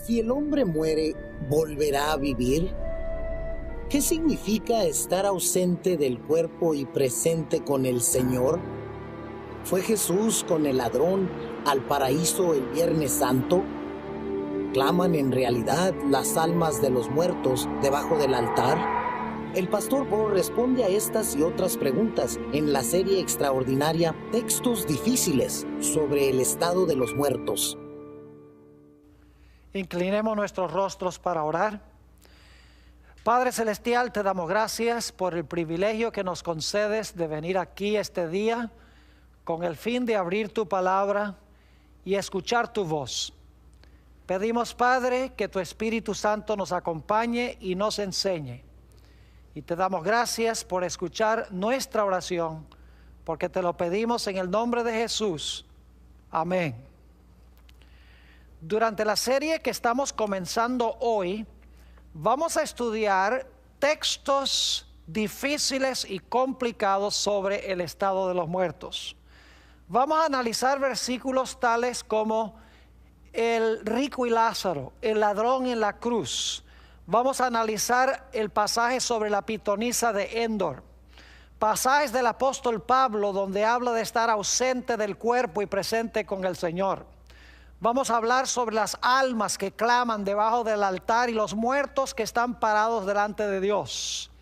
Si el hombre muere, ¿volverá a vivir? ¿Qué significa estar ausente del cuerpo y presente con el Señor? ¿Fue Jesús con el ladrón al paraíso el Viernes Santo? ¿Claman en realidad las almas de los muertos debajo del altar? El pastor Bo responde a estas y otras preguntas en la serie extraordinaria Textos Difíciles sobre el estado de los muertos. Inclinemos nuestros rostros para orar. Padre Celestial, te damos gracias por el privilegio que nos concedes de venir aquí este día con el fin de abrir tu palabra y escuchar tu voz. Pedimos, Padre, que tu Espíritu Santo nos acompañe y nos enseñe. Y te damos gracias por escuchar nuestra oración, porque te lo pedimos en el nombre de Jesús. Amén. Durante la serie que estamos comenzando hoy, vamos a estudiar textos difíciles y complicados sobre el estado de los muertos. Vamos a analizar versículos tales como el rico y Lázaro, el ladrón en la cruz. Vamos a analizar el pasaje sobre la pitonisa de Endor, pasajes del apóstol Pablo donde habla de estar ausente del cuerpo y presente con el Señor. Vamos a hablar sobre las almas que claman debajo del altar y los muertos que están parados delante de Dios.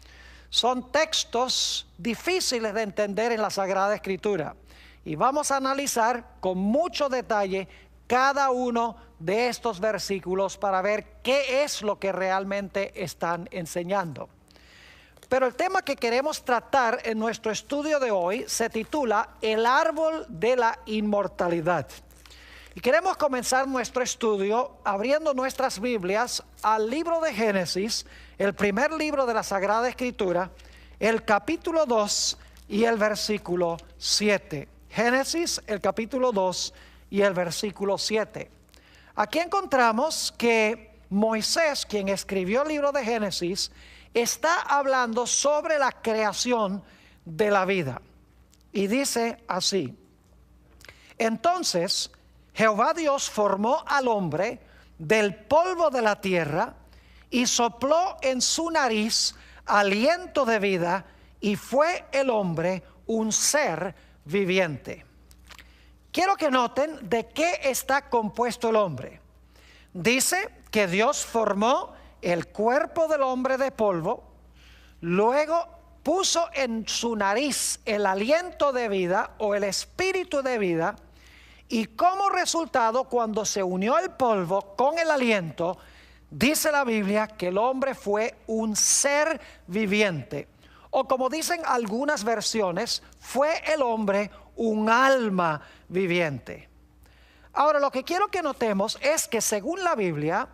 Son textos difíciles de entender en la Sagrada Escritura. Y vamos a analizar con mucho detalle cada uno de estos versículos para ver qué es lo que realmente están enseñando. Pero el tema que queremos tratar en nuestro estudio de hoy se titula El árbol de la inmortalidad. Y queremos comenzar nuestro estudio abriendo nuestras Biblias al libro de Génesis, el primer libro de la Sagrada Escritura, el capítulo 2 y el versículo 7. Génesis, el capítulo 2 y el versículo 7. Aquí encontramos que Moisés, quien escribió el libro de Génesis, está hablando sobre la creación de la vida. Y dice así: entonces Jehová Dios formó al hombre del polvo de la tierra y sopló en su nariz aliento de vida, y fue el hombre un ser viviente. Quiero que noten de qué está compuesto el hombre. Dice que Dios formó el cuerpo del hombre de polvo, luego puso en su nariz el aliento de vida o el espíritu de vida, y como resultado, cuando se unió el polvo con el aliento, dice la Biblia que el hombre fue un ser viviente. O como dicen algunas versiones, fue el hombre un alma viviente. Ahora, lo que quiero que notemos es que según la Biblia,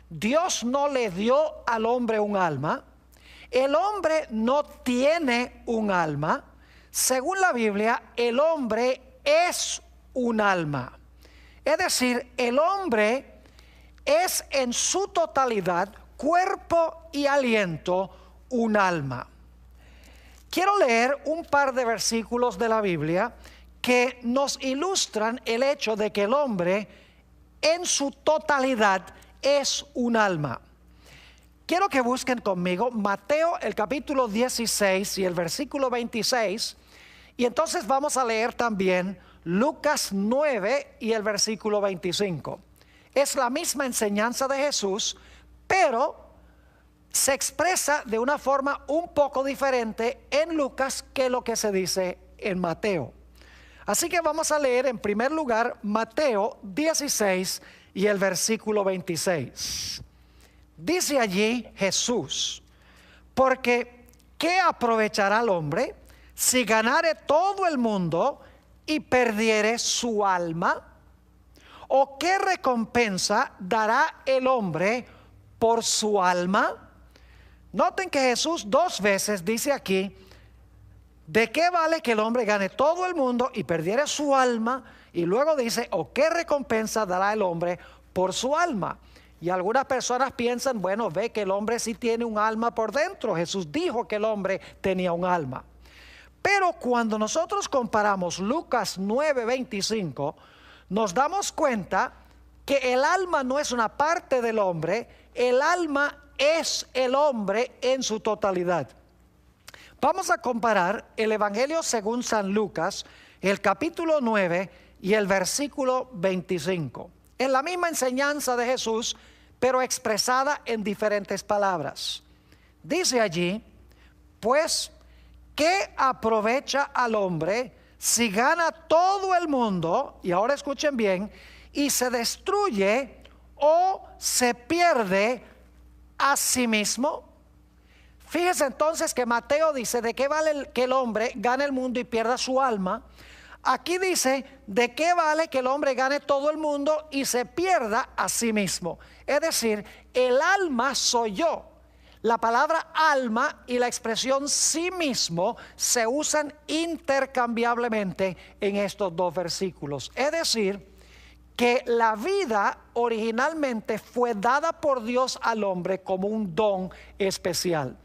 Dios no le dio al hombre un alma. El hombre no tiene un alma. Según la Biblia, el hombre es un alma. Es decir, el hombre es en su totalidad, cuerpo y aliento, un alma. Quiero leer un par de versículos de la Biblia que nos ilustran el hecho de que el hombre en su totalidad es un alma. Quiero que busquen conmigo Mateo el capítulo 16 y el versículo 26, y entonces vamos a leer también Lucas 9 y el versículo 25. Es la misma enseñanza de Jesús, pero se expresa de una forma un poco diferente en Lucas que lo que se dice en Mateo. Así que vamos a leer en primer lugar Mateo 16 y el versículo 26. Dice allí Jesús: porque ¿qué aprovechará el hombre si ganare todo el mundo y perdiere su alma? ¿O qué recompensa dará el hombre por su alma? Noten que Jesús dos veces dice aquí: ¿de qué vale que el hombre gane todo el mundo y perdiere su alma? Y luego dice: ¿o qué recompensa dará el hombre por su alma? Y algunas personas piensan, bueno, ve que el hombre sí tiene un alma por dentro. Jesús dijo que el hombre tenía un alma. Pero cuando nosotros comparamos Lucas 9:25, nos damos cuenta que el alma no es una parte del hombre, el alma es el hombre en su totalidad. Vamos a comparar el Evangelio según San Lucas, el capítulo 9 y el versículo 25. Es la misma enseñanza de Jesús, pero expresada en diferentes palabras. Dice allí, pues, ¿qué aprovecha al hombre si gana todo el mundo? Y ahora escuchen bien, y se destruye o se pierde a sí mismo. Fíjense entonces que Mateo dice, ¿de qué vale que el hombre gane el mundo y pierda su alma? Aquí dice, ¿de qué vale que el hombre gane todo el mundo y se pierda a sí mismo? Es decir, el alma soy yo. La palabra alma y la expresión sí mismo se usan intercambiablemente en estos dos versículos. Es decir, que la vida originalmente fue dada por Dios al hombre como un don especial.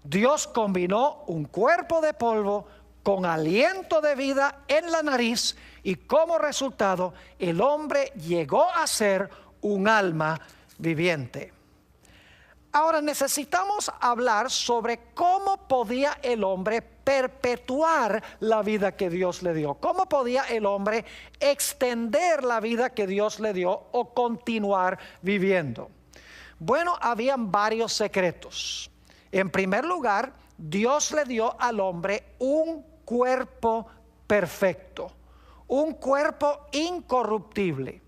Dios combinó un cuerpo de polvo con aliento de vida en la nariz y como resultado el hombre llegó a ser un alma viviente. Ahora necesitamos hablar sobre cómo podía el hombre perpetuar la vida que Dios le dio. ¿Cómo podía el hombre extender la vida que Dios le dio o continuar viviendo? Bueno, habían varios secretos. En primer lugar, Dios le dio al hombre un cuerpo perfecto, un cuerpo incorruptible.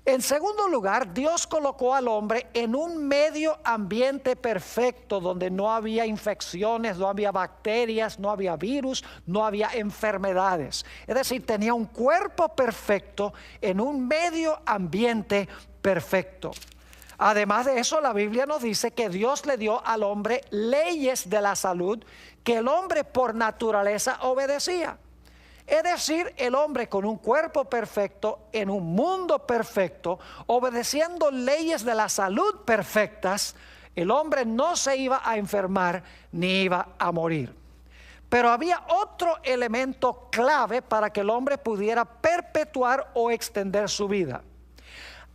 En segundo lugar, Dios colocó al hombre en un medio ambiente perfecto donde no había infecciones, no había bacterias, no había virus, no había enfermedades. Es decir, tenía un cuerpo perfecto en un medio ambiente perfecto. Además de eso, la Biblia nos dice que Dios le dio al hombre leyes de la salud que el hombre por naturaleza obedecía. Es decir, el hombre con un cuerpo perfecto, en un mundo perfecto, obedeciendo leyes de la salud perfectas, el hombre no se iba a enfermar ni iba a morir. Pero había otro elemento clave para que el hombre pudiera perpetuar o extender su vida.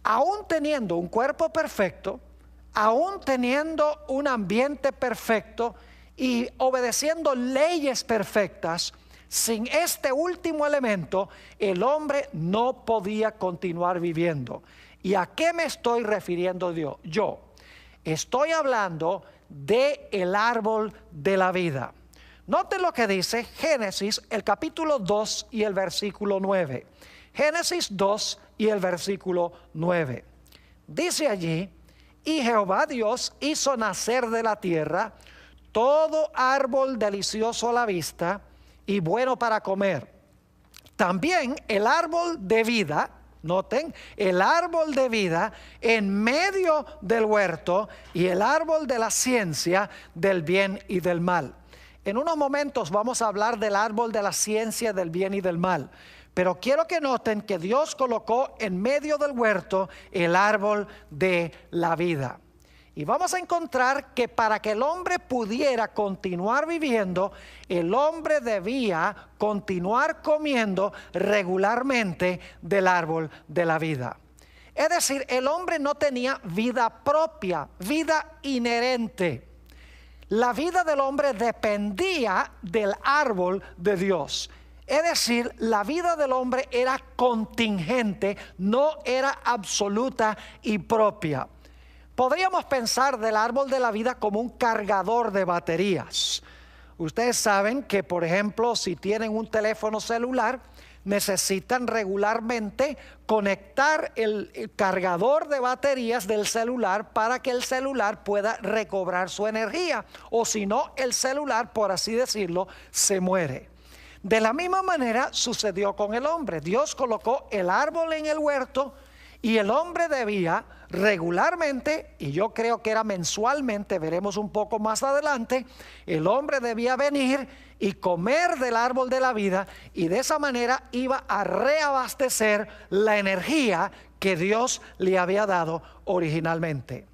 Aún teniendo un cuerpo perfecto, aún teniendo un ambiente perfecto y obedeciendo leyes perfectas, sin este último elemento, el hombre no podía continuar viviendo. ¿Y a qué me estoy refiriendo yo? Estoy hablando del árbol de la vida. Noten lo que dice Génesis, el capítulo 2 y el versículo 9. Génesis 2 y el versículo 9. Dice allí, y Jehová Dios hizo nacer de la tierra todo árbol delicioso a la vista y bueno para comer. También el árbol de vida, noten, el árbol de vida en medio del huerto y el árbol de la ciencia del bien y del mal. En unos momentos vamos a hablar del árbol de la ciencia del bien y del mal. Pero quiero que noten que Dios colocó en medio del huerto el árbol de la vida. Y vamos a encontrar que para que el hombre pudiera continuar viviendo, el hombre debía continuar comiendo regularmente del árbol de la vida. Es decir, el hombre no tenía vida propia, vida inherente. La vida del hombre dependía del árbol de Dios. Es decir, la vida del hombre era contingente, no era absoluta y propia. Podríamos pensar del árbol de la vida como un cargador de baterías. Ustedes saben que, por ejemplo, si tienen un teléfono celular, necesitan regularmente conectar el cargador de baterías del celular para que el celular pueda recobrar su energía. O si no, el celular, por así decirlo, se muere. De la misma manera sucedió con el hombre. Dios colocó el árbol en el huerto y el hombre debía regularmente, y yo creo que era mensualmente, veremos un poco más adelante, el hombre debía venir y comer del árbol de la vida y de esa manera iba a reabastecer la energía que Dios le había dado originalmente.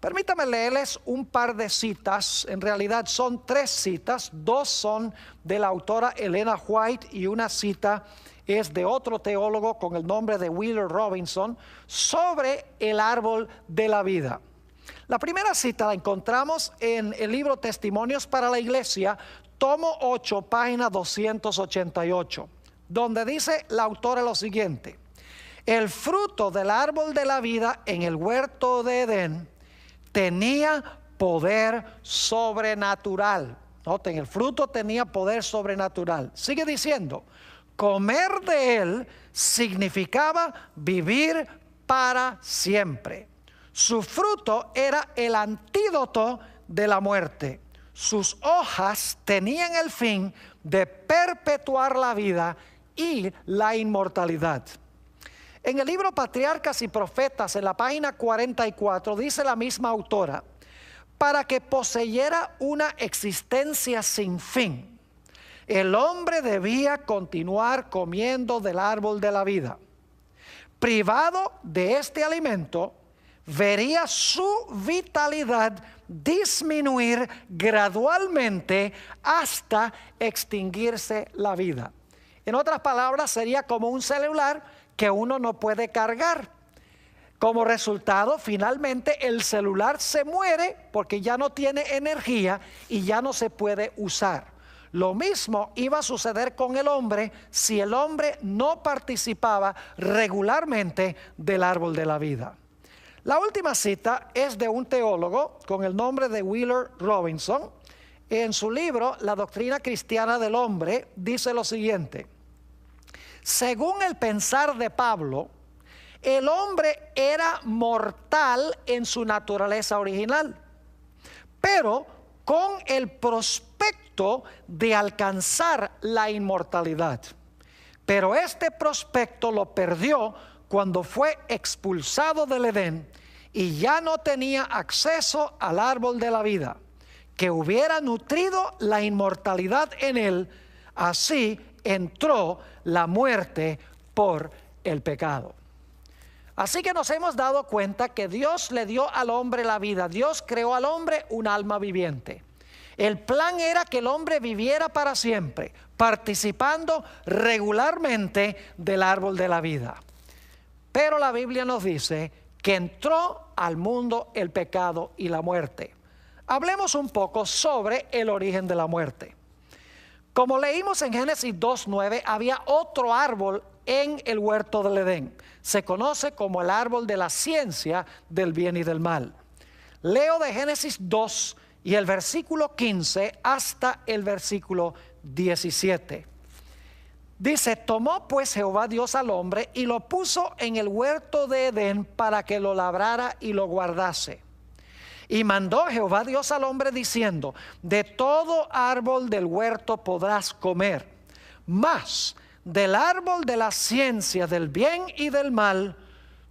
Permítame leerles un par de citas. En realidad son 3 citas. 2 son de la autora Elena White y una cita es de otro teólogo con el nombre de Wheeler Robinson sobre el árbol de la vida. La primera cita la encontramos en el libro Testimonios para la Iglesia, tomo 8, página 288, donde dice la autora lo siguiente: el fruto del árbol de la vida en el huerto de Edén tenía poder sobrenatural. Noten, el fruto tenía poder sobrenatural. Sigue diciendo, comer de él significaba vivir para siempre. Su fruto era el antídoto de la muerte. Sus hojas tenían el fin de perpetuar la vida y la inmortalidad. En el libro Patriarcas y Profetas, en la página 44, dice la misma autora: para que poseyera una existencia sin fin, el hombre debía continuar comiendo del árbol de la vida. Privado de este alimento, vería su vitalidad disminuir gradualmente hasta extinguirse la vida. En otras palabras, sería como un celular que uno no puede cargar. Como resultado, finalmente el celular se muere porque ya no tiene energía y ya no se puede usar. Lo mismo iba a suceder con el hombre si el hombre no participaba regularmente del árbol de la vida. La última cita es de un teólogo con el nombre de Wheeler Robinson. En su libro La doctrina cristiana del hombre dice lo siguiente: según el pensar de Pablo, el hombre era mortal en su naturaleza original, pero con el prospecto de alcanzar la inmortalidad. Pero este prospecto lo perdió cuando fue expulsado del Edén y ya no tenía acceso al árbol de la vida, que hubiera nutrido la inmortalidad en él. Así entró la muerte por el pecado. Así que nos hemos dado cuenta que Dios le dio al hombre la vida. Dios creó al hombre un alma viviente. El plan era que el hombre viviera para siempre, participando regularmente del árbol de la vida. Pero la Biblia nos dice que entró al mundo el pecado y la muerte. Hablemos un poco sobre el origen de la muerte. Como leímos en Génesis 2:9, había otro árbol en el huerto del Edén. Se conoce como el árbol de la ciencia del bien y del mal. Leo de Génesis 2 y el versículo 15 hasta el versículo 17. Dice: tomó pues Jehová Dios al hombre y lo puso en el huerto de Edén para que lo labrara y lo guardase. Y mandó Jehová Dios al hombre diciendo: de todo árbol del huerto podrás comer, mas del árbol de la ciencia del bien y del mal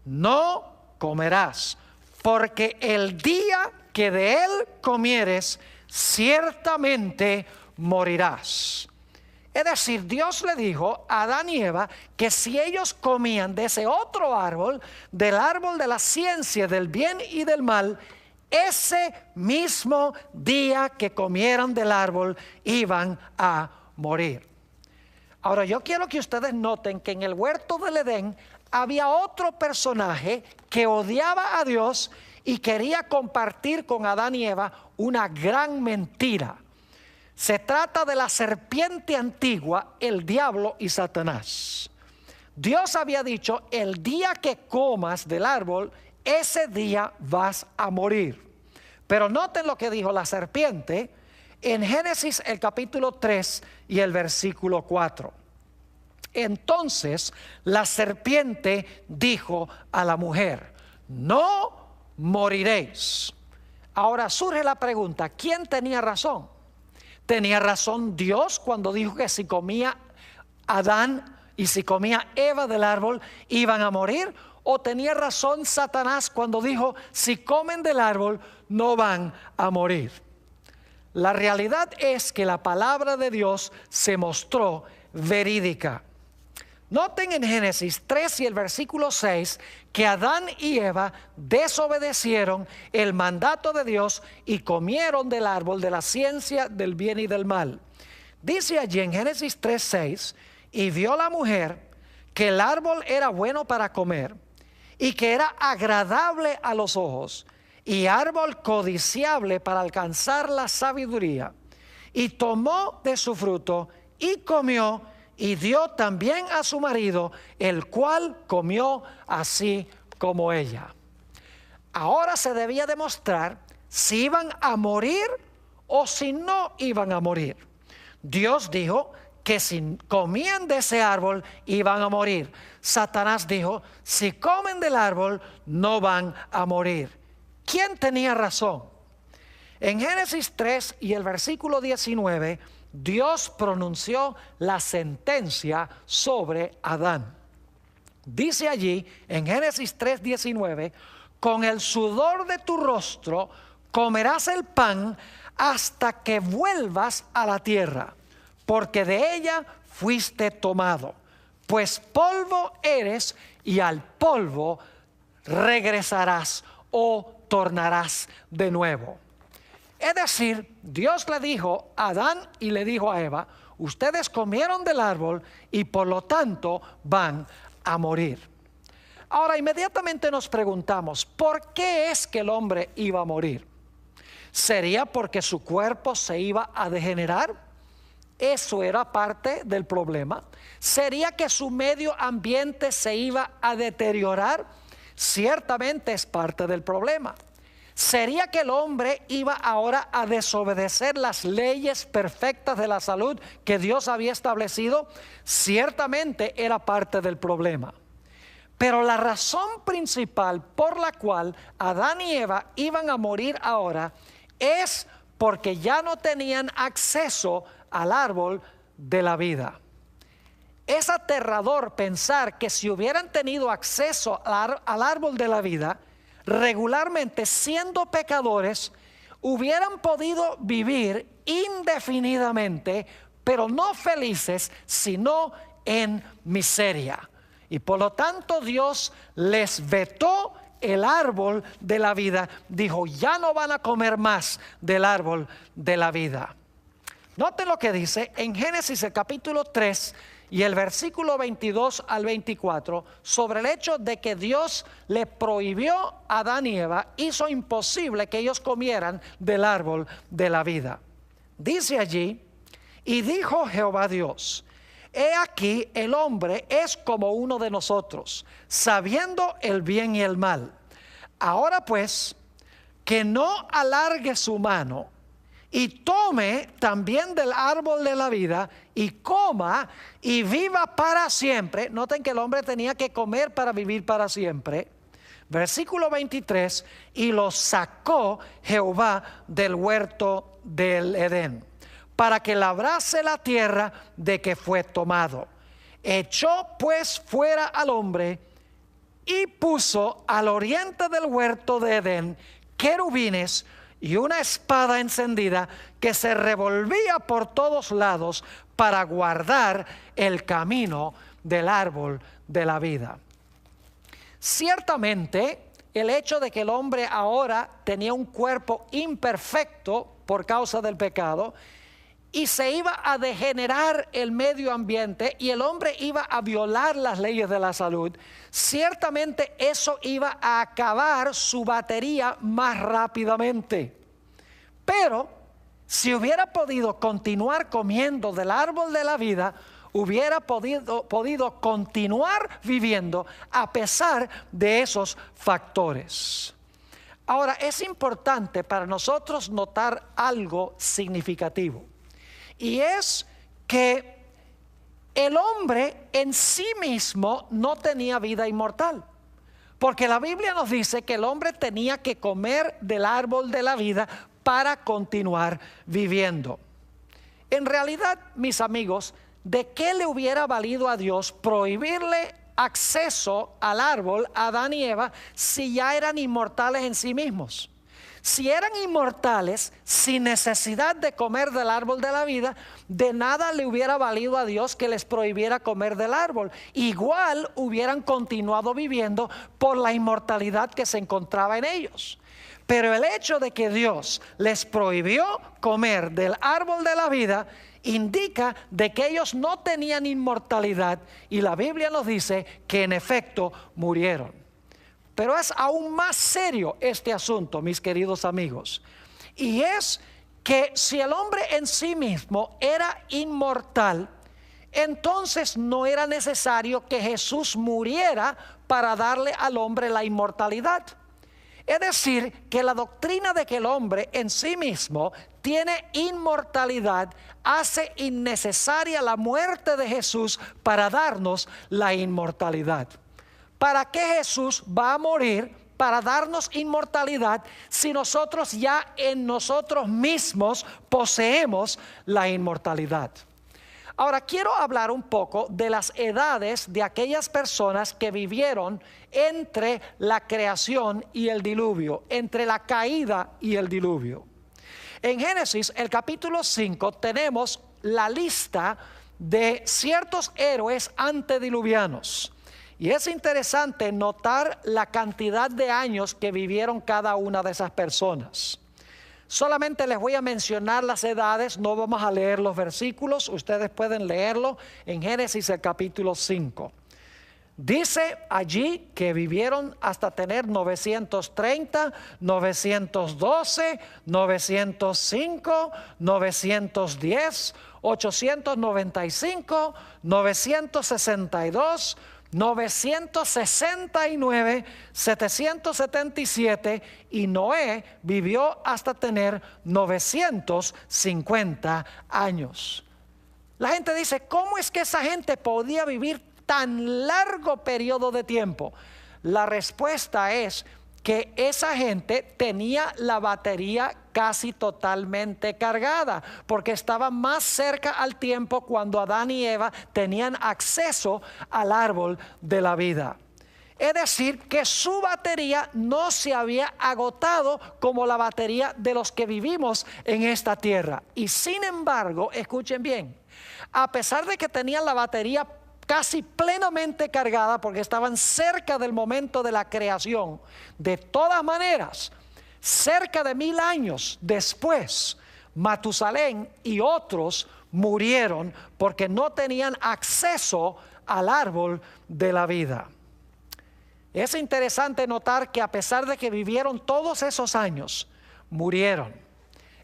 no comerás, porque el día que de él comieres, ciertamente morirás. Es decir, Dios le dijo a Adán y Eva que si ellos comían de ese otro árbol, del árbol de la ciencia del bien y del mal, ese mismo día que comieran del árbol iban a morir. Ahora yo quiero que ustedes noten que en el huerto del Edén había otro personaje que odiaba a Dios y quería compartir con Adán y Eva una gran mentira. Se trata de la serpiente antigua, el diablo y Satanás. Dios había dicho: el día que comas del árbol, ese día vas a morir. Pero noten lo que dijo la serpiente en Génesis el capítulo 3 y el versículo 4. Entonces la serpiente dijo a la mujer: no moriréis. Ahora surge la pregunta: ¿quién tenía razón? ¿Tenía razón Dios cuando dijo que si comía Adán y si comía Eva del árbol iban a morir? ¿O tenía razón Satanás cuando dijo: si comen del árbol no van a morir? La realidad es que la palabra de Dios se mostró verídica. Noten en Génesis 3 y el versículo 6 que Adán y Eva desobedecieron el mandato de Dios y comieron del árbol de la ciencia del bien y del mal. Dice allí en Génesis 3, 6, y vio la mujer que el árbol era bueno para comer y que era agradable a los ojos y árbol codiciable para alcanzar la sabiduría. Y tomó de su fruto y comió y dio también a su marido, el cual comió así como ella. Ahora se debía demostrar si iban a morir o si no iban a morir. Dios dijo que si comían de ese árbol iban a morir. Satanás dijo, si comen del árbol no van a morir. ¿Quién tenía razón? En Génesis 3 y el versículo 19, Dios pronunció la sentencia sobre Adán. Dice allí en Génesis 3:19, con el sudor de tu rostro comerás el pan hasta que vuelvas a la tierra, porque de ella fuiste tomado, pues polvo eres y al polvo regresarás o tornarás de nuevo. Es decir, Dios le dijo a Adán y le dijo a Eva, ustedes comieron del árbol y por lo tanto van a morir. Ahora inmediatamente nos preguntamos, ¿por qué es que el hombre iba a morir? ¿Sería porque su cuerpo se iba a degenerar? Eso era parte del problema. ¿Sería que su medio ambiente se iba a deteriorar? Ciertamente es parte del problema. ¿Sería que el hombre iba ahora a desobedecer las leyes perfectas de la salud que Dios había establecido? Ciertamente era parte del problema. Pero la razón principal por la cual Adán y Eva iban a morir ahora es porque ya no tenían acceso al árbol de la vida. Es aterrador pensar que si hubieran tenido acceso al árbol de la vida, regularmente siendo pecadores, hubieran podido vivir indefinidamente, pero no felices, sino en miseria. Y por lo tanto Dios les vetó el árbol de la vida. Dijo, ya no van a comer más del árbol de la vida. Noten lo que dice en Génesis el capítulo 3 y el versículo 22 al 24 sobre el hecho de que Dios le prohibió a Adán y Eva, hizo imposible que ellos comieran del árbol de la vida. Dice allí, y dijo Jehová Dios, he aquí el hombre es como uno de nosotros, sabiendo el bien y el mal. Ahora pues, que no alargue su mano y tome también del árbol de la vida y coma y viva para siempre. Noten que el hombre tenía que comer para vivir para siempre. Versículo 23, y lo sacó Jehová del huerto del Edén, para que labrase la tierra de que fue tomado. Echó pues fuera al hombre y puso al oriente del huerto de Edén querubines y una espada encendida que se revolvía por todos lados para guardar el camino del árbol de la vida. Ciertamente, el hecho de que el hombre ahora tenía un cuerpo imperfecto por causa del pecado y se iba a degenerar el medio ambiente y el hombre iba a violar las leyes de la salud, ciertamente eso iba a acabar su batería más rápidamente. Pero si hubiera podido continuar comiendo del árbol de la vida, hubiera podido continuar viviendo a pesar de esos factores. Ahora, es importante para nosotros notar algo significativo. Y es que el hombre en sí mismo no tenía vida inmortal. Porque la Biblia nos dice que el hombre tenía que comer del árbol de la vida para continuar viviendo. En realidad, mis amigos, ¿de qué le hubiera valido a Dios prohibirle acceso al árbol a Adán y Eva si ya eran inmortales en sí mismos? Si eran inmortales, sin necesidad de comer del árbol de la vida, de nada le hubiera valido a Dios que les prohibiera comer del árbol. Igual hubieran continuado viviendo por la inmortalidad que se encontraba en ellos. Pero el hecho de que Dios les prohibió comer del árbol de la vida indica de que ellos no tenían inmortalidad, y la Biblia nos dice que en efecto murieron. Pero es aún más serio este asunto, mis queridos amigos, y es que si el hombre en sí mismo era inmortal, entonces no era necesario que Jesús muriera para darle al hombre la inmortalidad. Es decir, que la doctrina de que el hombre en sí mismo tiene inmortalidad hace innecesaria la muerte de Jesús para darnos la inmortalidad. ¿Para qué Jesús va a morir para darnos inmortalidad si nosotros ya en nosotros mismos poseemos la inmortalidad? Ahora quiero hablar un poco de las edades de aquellas personas que vivieron entre la creación y el diluvio, entre la caída y el diluvio. En Génesis, el capítulo 5, tenemos la lista de ciertos héroes antediluvianos. Y es interesante notar la cantidad de años que vivieron cada una de esas personas. Solamente les voy a mencionar las edades, no vamos a leer los versículos, ustedes pueden leerlo en Génesis el capítulo 5. Dice allí que vivieron hasta tener 930, 912, 905, 910, 895, 962, 969, 777, y Noé vivió hasta tener 950 años. La gente dice, ¿cómo es que esa gente podía vivir tan largo periodo de tiempo? La respuesta es que esa gente tenía la batería casi totalmente cargada, porque estaba más cerca al tiempo cuando Adán y Eva tenían acceso al árbol de la vida. Es decir, que su batería no se había agotado como la batería de los que vivimos en esta tierra. Y sin embargo, escuchen bien, a pesar de que tenían la batería casi plenamente cargada porque estaban cerca del momento de la creación, de todas maneras, cerca de 1000 años después, Matusalén y otros murieron porque no tenían acceso al árbol de la vida. Es interesante notar que a pesar de que vivieron todos esos años, murieron.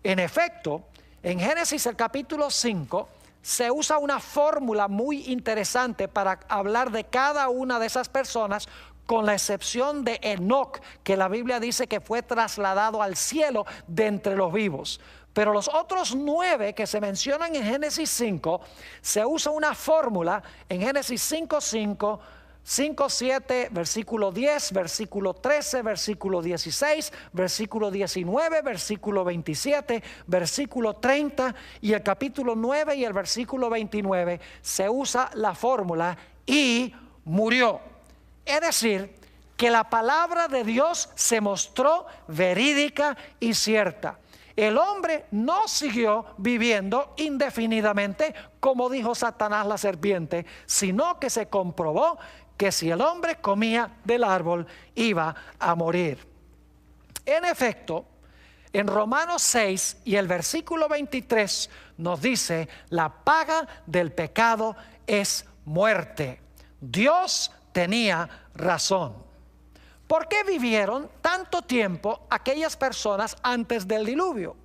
En efecto, en Génesis el capítulo 5, se usa una fórmula muy interesante para hablar de cada una de esas personas, con la excepción de Enoc, que la Biblia dice que fue trasladado al cielo de entre los vivos. Pero los otros 9 que se mencionan en Génesis 5, se usa una fórmula en Génesis 5:5, 5:7, versículo 10, versículo 13, versículo 16, versículo 19, versículo 27, versículo 30, y el capítulo 9 y el versículo 29 se usa la fórmula y murió. Es decir, que la palabra de Dios se mostró verídica y cierta. El hombre no siguió viviendo indefinidamente, como dijo Satanás la serpiente, sino que se comprobó que si el hombre comía del árbol iba a morir. En efecto, en Romanos 6 y el versículo 23 nos dice: la paga del pecado es muerte. Dios tenía razón. ¿Por qué vivieron tanto tiempo aquellas personas antes del diluvio?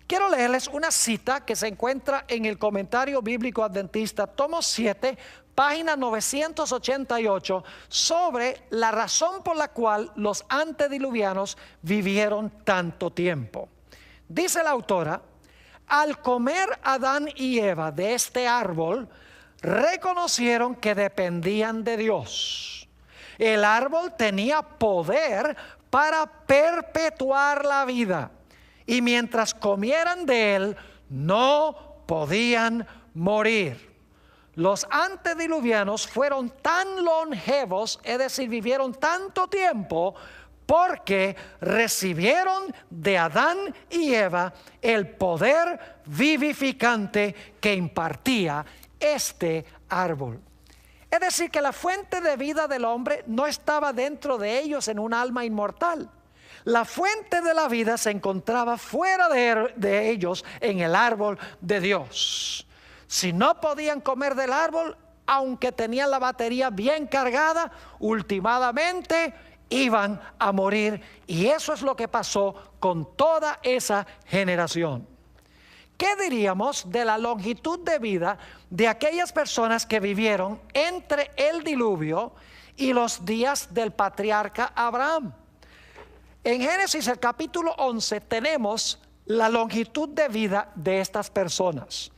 Quiero leerles una cita que se encuentra en el Comentario Bíblico Adventista, tomo 7, página 988, sobre la razón por la cual los antediluvianos vivieron tanto tiempo. Dice la autora: al comer Adán y Eva de este árbol, reconocieron que dependían de Dios. El árbol tenía poder para perpetuar la vida, y mientras comieran de él, no podían morir. Los antediluvianos fueron tan longevos, es decir, vivieron tanto tiempo, porque recibieron de Adán y Eva el poder vivificante que impartía este árbol. Es decir, que la fuente de vida del hombre no estaba dentro de ellos en un alma inmortal. La fuente de la vida se encontraba fuera de ellos en el árbol de Dios. Si no podían comer del árbol, aunque tenían la batería bien cargada, últimamente iban a morir. Y eso es lo que pasó con toda esa generación. ¿Qué diríamos de la longitud de vida de aquellas personas que vivieron entre el diluvio y los días del patriarca Abraham? En Génesis el capítulo 11 tenemos la longitud de vida de estas personas.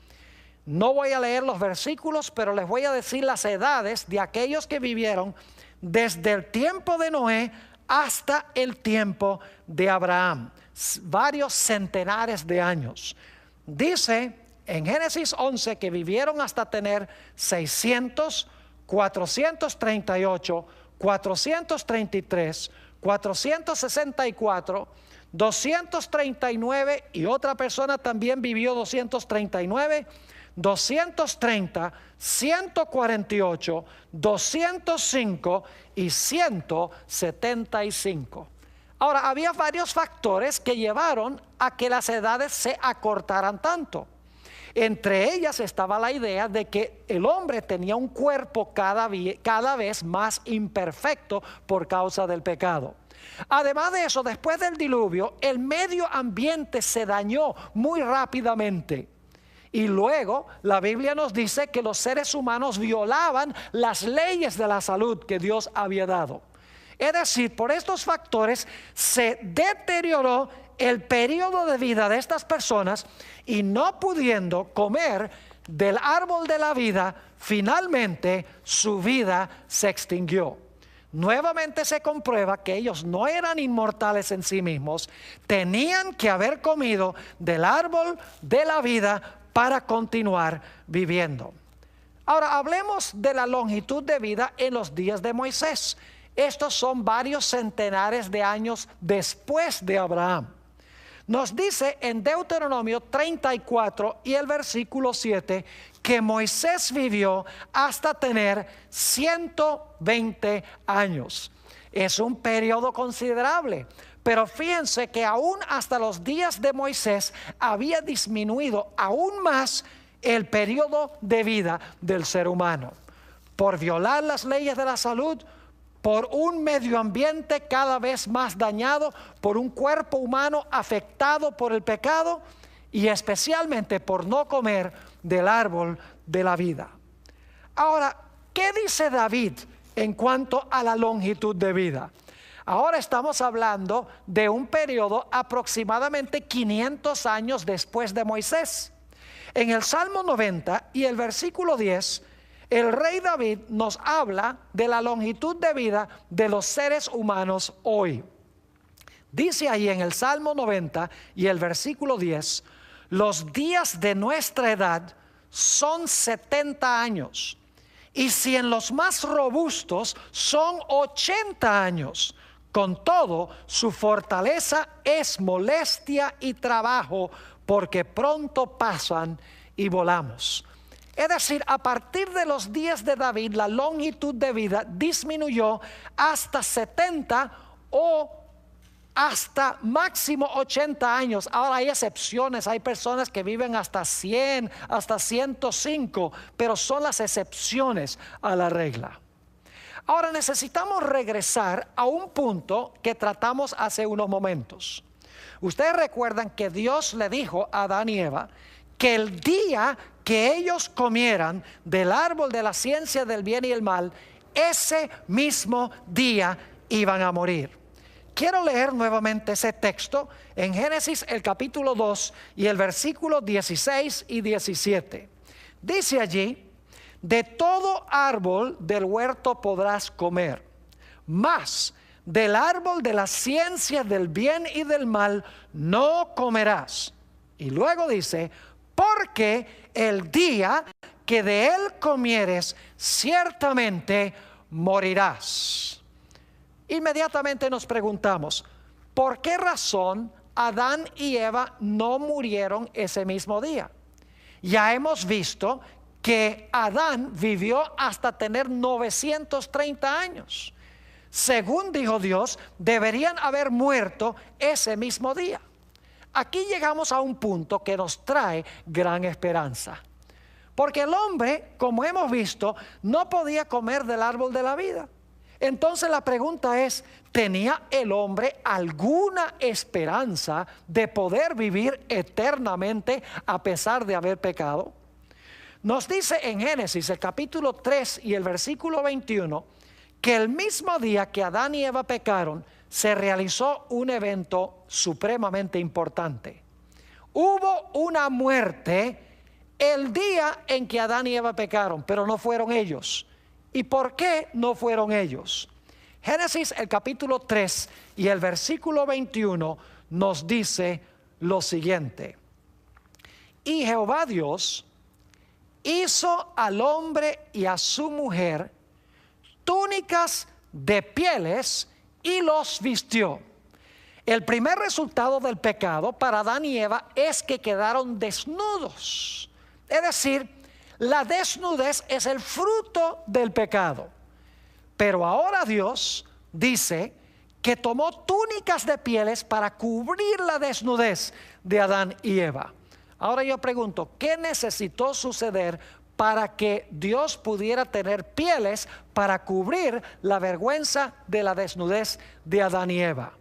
No voy a leer los versículos, pero les voy a decir las edades de aquellos que vivieron desde el tiempo de Noé hasta el tiempo de Abraham. Varios centenares de años. Dice en Génesis 11 que vivieron hasta tener 600, 438, 433, 464, 239 y otra persona también vivió 239, 230, 148, 205 y 175. Ahora, había varios factores que llevaron a que las edades se acortaran tanto. Entre ellas estaba la idea de que el hombre tenía un cuerpo cada vez más imperfecto por causa del pecado. Además de eso, después del diluvio, el medio ambiente se dañó muy rápidamente. Y luego la Biblia nos dice que los seres humanos violaban las leyes de la salud que Dios había dado. Es decir, por estos factores se deterioró el periodo de vida de estas personas y no pudiendo comer del árbol de la vida, finalmente su vida se extinguió. Nuevamente se comprueba que ellos no eran inmortales en sí mismos, tenían que haber comido del árbol de la vida para continuar viviendo. Ahora hablemos de la longitud de vida en los días de Moisés. Estos son varios centenares de años después de Abraham. Nos dice en Deuteronomio 34 y el versículo 7 que Moisés vivió hasta tener 120 años. Es un periodo considerable, pero fíjense que aún hasta los días de Moisés había disminuido aún más el periodo de vida del ser humano. Por violar las leyes de la salud, por un medio ambiente cada vez más dañado, por un cuerpo humano afectado por el pecado y especialmente por no comer del árbol de la vida. Ahora, ¿qué dice David en cuanto a la longitud de vida? Ahora estamos hablando de un periodo aproximadamente 500 años después de Moisés. En el Salmo 90 y el versículo 10, el rey David nos habla de la longitud de vida de los seres humanos hoy. Dice ahí en el Salmo 90 y el versículo 10, los días de nuestra edad son 70 años, y si en los más robustos son 80 años, con todo su fortaleza es molestia y trabajo, porque pronto pasan y volamos. Es decir, a partir de los días de David, la longitud de vida disminuyó hasta 70 o hasta máximo 80 años. Ahora hay excepciones, hay personas que viven hasta 100, hasta 105, pero son las excepciones a la regla. Ahora necesitamos regresar a un punto que tratamos hace unos momentos. Ustedes recuerdan que Dios le dijo a Adán y Eva que el día que ellos comieran del árbol de la ciencia del bien y el mal, ese mismo día iban a morir. Quiero leer nuevamente ese texto en Génesis el capítulo 2 y el versículo 16 y 17. Dice allí: de todo árbol del huerto podrás comer, mas del árbol de la ciencia del bien y del mal no comerás. Y luego dice: porque el día que de él comieres, ciertamente morirás. inmediatamente nos preguntamos, ¿por qué razón Adán y Eva no murieron ese mismo día? Ya hemos visto que Adán vivió hasta tener 930 años. Según dijo Dios, deberían haber muerto ese mismo día. Aquí llegamos a un punto que nos trae gran esperanza. Porque el hombre, como hemos visto, no podía comer del árbol de la vida. Entonces la pregunta es, ¿tenía el hombre alguna esperanza de poder vivir eternamente a pesar de haber pecado? Nos dice en Génesis el capítulo 3 y el versículo 21 que el mismo día que Adán y Eva pecaron se realizó un evento supremamente importante. Hubo una muerte el día en que Adán y Eva pecaron, pero no fueron ellos. ¿Y por qué no fueron ellos? Génesis el capítulo 3 y el versículo 21 nos dice lo siguiente: y Jehová Dios hizo al hombre y a su mujer túnicas de pieles y los vistió. El primer resultado del pecado para Adán y Eva es que quedaron desnudos. Es decir, la desnudez es el fruto del pecado. Pero ahora Dios dice que tomó túnicas de pieles para cubrir la desnudez de Adán y Eva. Ahora yo pregunto, ¿qué necesitó suceder para que Dios pudiera tener pieles para cubrir la vergüenza de la desnudez de Adán y Eva?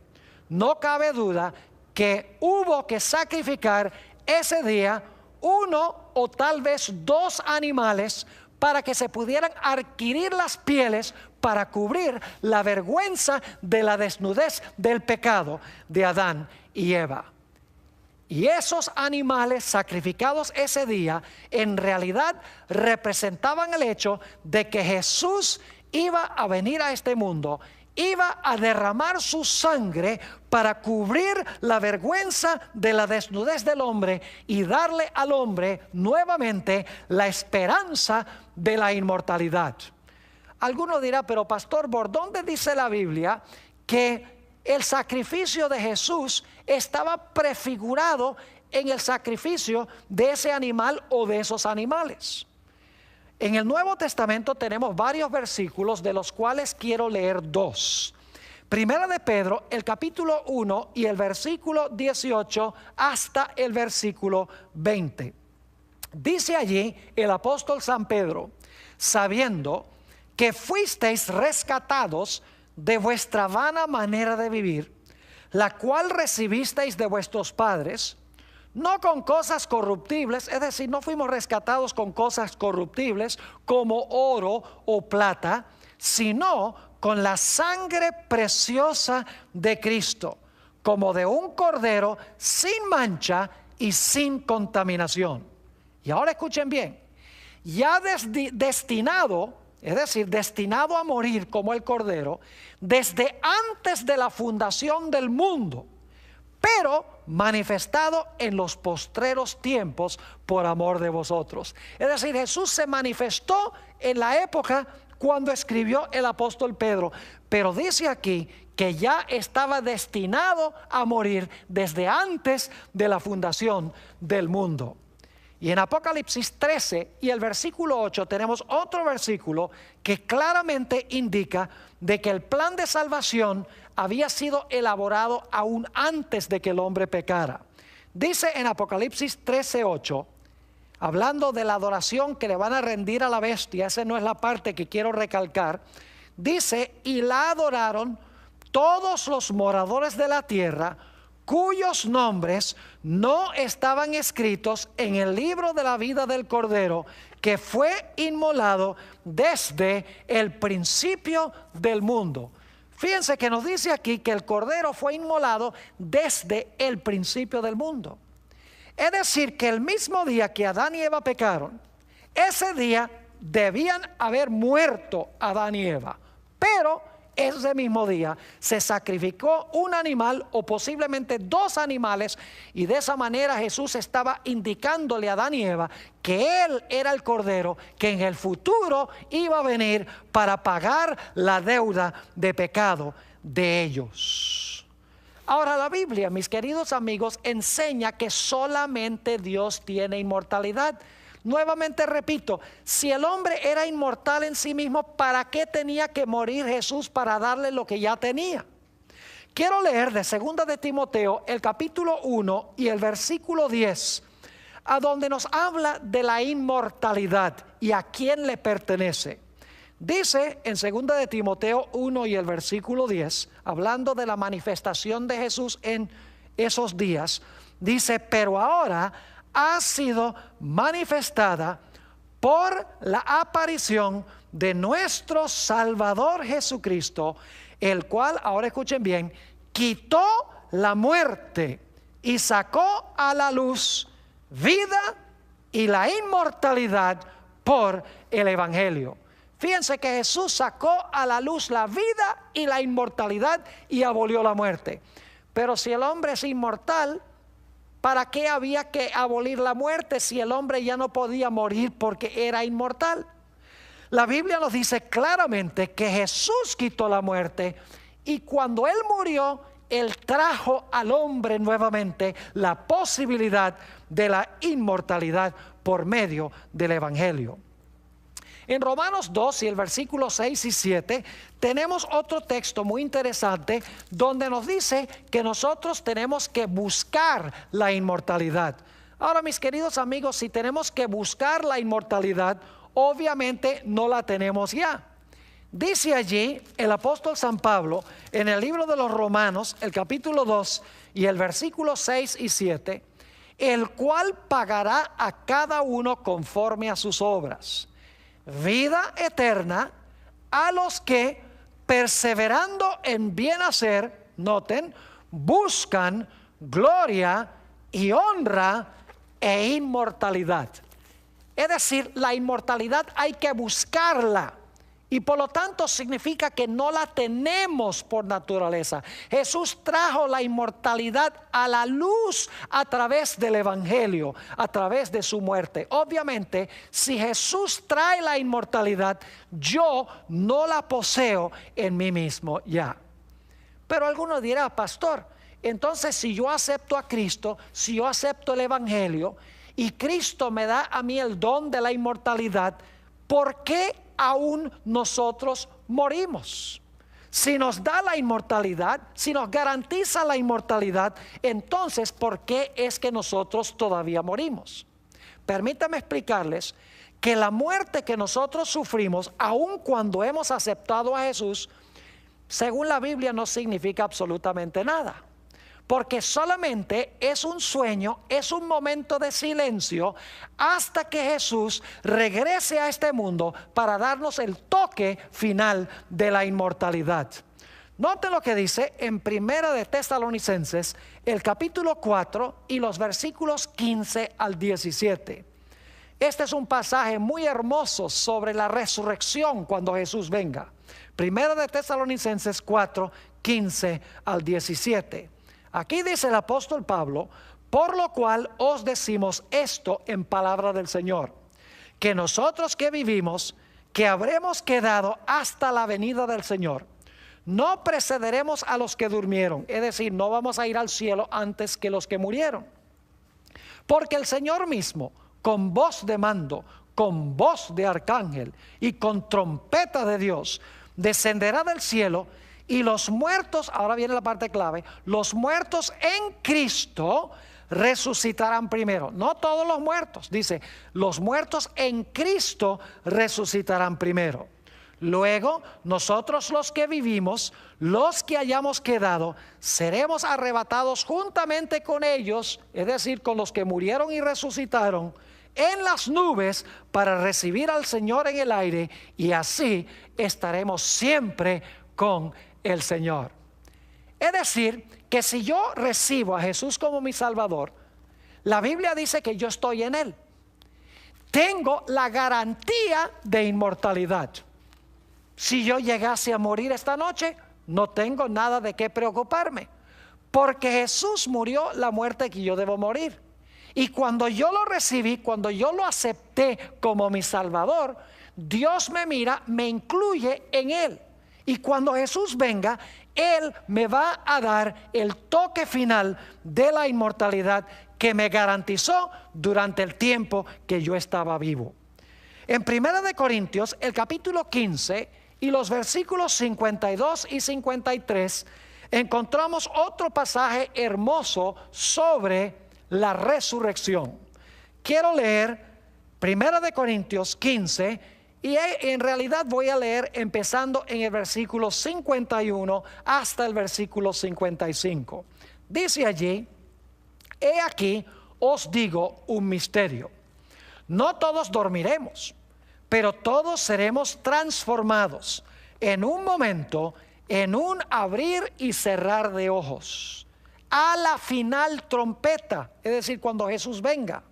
No cabe duda que hubo que sacrificar ese día uno o tal vez dos animales para que se pudieran adquirir las pieles para cubrir la vergüenza de la desnudez del pecado de Adán y Eva. Y esos animales sacrificados ese día en realidad representaban el hecho de que Jesús iba a venir a este mundo, iba a derramar su sangre para cubrir la vergüenza de la desnudez del hombre y darle al hombre nuevamente la esperanza de la inmortalidad. Alguno dirá, pero pastor, ¿por dónde dice la Biblia que el sacrificio de Jesús estaba prefigurado en el sacrificio de ese animal o de esos animales? En el Nuevo Testamento tenemos varios versículos de los cuales quiero leer dos. Primera de Pedro, el capítulo 1 y el versículo 18 hasta el versículo 20. Dice allí el apóstol San Pedro, sabiendo que fuisteis rescatados de vuestra vana manera de vivir, la cual recibisteis de vuestros padres, no con cosas corruptibles, es decir, no fuimos rescatados con cosas corruptibles como oro o plata, sino con la sangre preciosa de Cristo, como de un cordero sin mancha y sin contaminación. Y ahora escuchen bien, ya destinado, es decir, destinado a morir como el cordero, desde antes de la fundación del mundo, pero manifestado en los postreros tiempos por amor de vosotros. Es decir, Jesús se manifestó en la época cuando escribió el apóstol Pedro, pero dice aquí que ya estaba destinado a morir desde antes de la fundación del mundo. Y en Apocalipsis 13 y el versículo 8 tenemos otro versículo que claramente indica de que el plan de salvación había sido elaborado aún antes de que el hombre pecara. Dice en Apocalipsis 13:8, hablando de la adoración que le van a rendir a la bestia, esa no es la parte que quiero recalcar, dice, y la adoraron todos los moradores de la tierra, cuyos nombres no estaban escritos en el libro de la vida del Cordero, que fue inmolado desde el principio del mundo. Fíjense que nos dice aquí que el Cordero fue inmolado desde el principio del mundo. Es decir, que el mismo día que Adán y Eva pecaron, ese día debían haber muerto Adán y Eva, pero ese mismo día se sacrificó un animal o posiblemente dos animales, y de esa manera Jesús estaba indicándole a Adán y Eva que Él era el Cordero que en el futuro iba a venir para pagar la deuda de pecado de ellos. Ahora, la Biblia, mis queridos amigos, enseña que solamente Dios tiene inmortalidad. Nuevamente repito, si el hombre era inmortal en sí mismo, ¿para qué tenía que morir Jesús para darle lo que ya tenía? Quiero leer de 2 de Timoteo el capítulo 1 y el versículo 10, a donde nos habla de la inmortalidad y a quién le pertenece. Dice en 2 de Timoteo 1 y el versículo 10, hablando de la manifestación de Jesús en esos días, dice: pero ahora ha sido manifestada por la aparición de nuestro Salvador Jesucristo, el cual, ahora escuchen bien, quitó la muerte y sacó a la luz vida y la inmortalidad por el Evangelio. Fíjense que Jesús sacó a la luz la vida y la inmortalidad y abolió la muerte. Pero si el hombre es inmortal, ¿para qué había que abolir la muerte si el hombre ya no podía morir porque era inmortal? La Biblia nos dice claramente que Jesús quitó la muerte y cuando Él murió, Él trajo al hombre nuevamente la posibilidad de la inmortalidad por medio del Evangelio. En Romanos 2 y el versículo 6 y 7 tenemos otro texto muy interesante donde nos dice que nosotros tenemos que buscar la inmortalidad. Ahora, mis queridos amigos, si tenemos que buscar la inmortalidad, obviamente no la tenemos ya. Dice allí el apóstol San Pablo en el libro de los Romanos, el capítulo 2 y el versículo 6 y 7, el cual pagará a cada uno conforme a sus obras. Vida eterna a los que, perseverando en bien hacer, noten, buscan gloria y honra e inmortalidad. Es decir, la inmortalidad hay que buscarla. Y por lo tanto significa que no la tenemos por naturaleza. Jesús trajo la inmortalidad a la luz a través del Evangelio, a través de su muerte. Obviamente, si Jesús trae la inmortalidad, yo no la poseo en mí mismo ya. Pero alguno dirá: pastor, entonces si yo acepto a Cristo, si yo acepto el Evangelio y Cristo me da a mí el don de la inmortalidad, ¿por qué aún nosotros morimos? Si nos da la inmortalidad, si nos garantiza la inmortalidad, entonces ¿por qué es que nosotros todavía morimos? Permítanme explicarles que la muerte que nosotros sufrimos, aun cuando hemos aceptado a Jesús, según la Biblia no significa absolutamente nada. Porque solamente es un sueño, es un momento de silencio hasta que Jesús regrese a este mundo para darnos el toque final de la inmortalidad. Noten lo que dice en 1 de Tesalonicenses, el capítulo 4 y los versículos 15 al 17. Este es un pasaje muy hermoso sobre la resurrección cuando Jesús venga. 1 de Tesalonicenses 4, 15 al 17. Aquí dice el apóstol Pablo: por lo cual os decimos esto en palabra del Señor, que nosotros que vivimos, que habremos quedado hasta la venida del Señor, no precederemos a los que durmieron, es decir, no vamos a ir al cielo antes que los que murieron. Porque el Señor mismo, con voz de mando, con voz de arcángel y con trompeta de Dios, descenderá del cielo. Y los muertos, ahora viene la parte clave, los muertos en Cristo resucitarán primero. No todos los muertos, dice, los muertos en Cristo resucitarán primero. Luego, nosotros los que vivimos, los que hayamos quedado, seremos arrebatados juntamente con ellos, es decir, con los que murieron y resucitaron, en las nubes para recibir al Señor en el aire, y así estaremos siempre con el Señor. Es decir, que si yo recibo a Jesús como mi Salvador, la Biblia dice que yo estoy en Él. Tengo la garantía de inmortalidad. Si yo llegase a morir esta noche, no tengo nada de qué preocuparme, porque Jesús murió la muerte que yo debo morir. Y cuando yo lo recibí, cuando yo lo acepté como mi Salvador, Dios me mira, me incluye en Él. Y cuando Jesús venga, Él me va a dar el toque final de la inmortalidad que me garantizó durante el tiempo que yo estaba vivo. En 1 de Corintios, el capítulo 15 y los versículos 52 y 53, encontramos otro pasaje hermoso sobre la resurrección. Quiero leer 1 de Corintios 15 y en realidad voy a leer empezando en el versículo 51 hasta el versículo 55. Dice allí: he aquí os digo un misterio. No todos dormiremos, pero todos seremos transformados en un momento, en un abrir y cerrar de ojos, a la final trompeta, es decir, cuando Jesús venga.